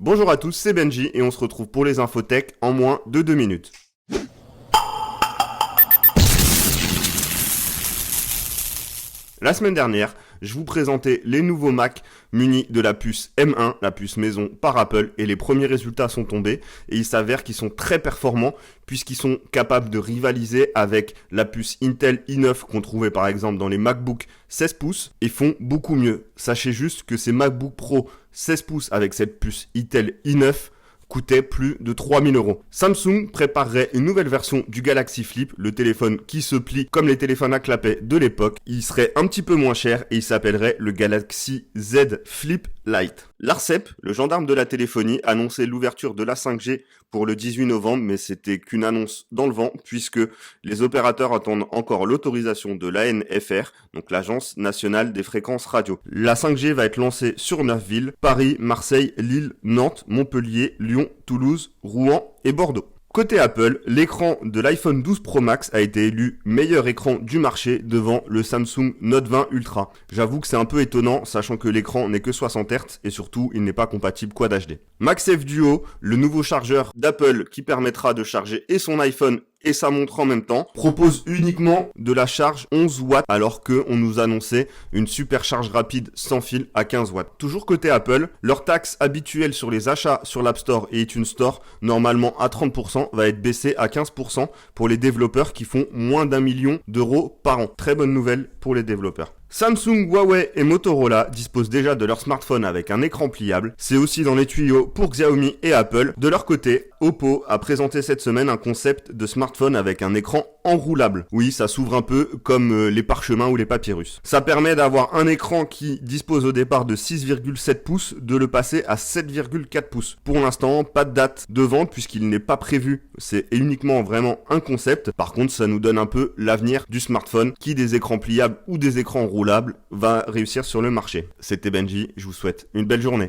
Bonjour à tous, c'est Benji et on se retrouve pour les infotech en moins de 2 minutes. La semaine dernière, je vous présentais les nouveaux Mac munis de la puce M1, la puce maison par Apple, et les premiers résultats sont tombés et il s'avère qu'ils sont très performants puisqu'ils sont capables de rivaliser avec la puce Intel i9 qu'on trouvait par exemple dans les MacBook 16 pouces et font beaucoup mieux. Sachez juste que ces MacBook Pro 16 pouces avec cette puce Intel i9 coûtait plus de 3000 €. Samsung préparerait une nouvelle version du Galaxy Flip, le téléphone qui se plie comme les téléphones à clapet de l'époque. Il serait un petit peu moins cher et il s'appellerait le Galaxy Z Flip Lite. L'ARCEP, le gendarme de la téléphonie, annonçait l'ouverture de la 5G pour le 18 novembre, mais c'était qu'une annonce dans le vent puisque les opérateurs attendent encore l'autorisation de l'ANFR, donc l'Agence nationale des fréquences radio. La 5G va être lancée sur 9 villes, Paris, Marseille, Lille, Nantes, Montpellier, Lyon, Toulouse, Rouen et Bordeaux. Côté Apple, l'écran de l'iPhone 12 Pro Max a été élu meilleur écran du marché devant le Samsung Note 20 Ultra. J'avoue que c'est un peu étonnant, sachant que l'écran n'est que 60 Hz et surtout il n'est pas compatible Quad HD. MagSafe Duo, le nouveau chargeur d'Apple qui permettra de charger et son iPhone et sa montre en même temps, propose uniquement de la charge 11 watts alors qu'on nous annonçait une super charge rapide sans fil à 15 watts. Toujours côté Apple, leur taxe habituelle sur les achats sur l'App Store et iTunes Store, normalement à 30%, va être baissée à 15% pour les développeurs qui font moins d'1 million d'euros par an. Très bonne nouvelle pour les développeurs. Samsung, Huawei et Motorola disposent déjà de leur smartphone avec un écran pliable. C'est aussi dans les tuyaux pour Xiaomi et Apple. De leur côté, Oppo a présenté cette semaine un concept de smartphone avec un écran enroulable. Oui, ça s'ouvre un peu comme les parchemins ou les papyrus. Ça permet d'avoir un écran qui dispose au départ de 6,7 pouces, de le passer à 7,4 pouces. Pour l'instant, pas de date de vente puisqu'il n'est pas prévu. C'est uniquement vraiment un concept. Par contre, ça nous donne un peu l'avenir du smartphone qui, des écrans pliables ou des écrans enroulables, va réussir sur le marché. C'était Benji, je vous souhaite une belle journée.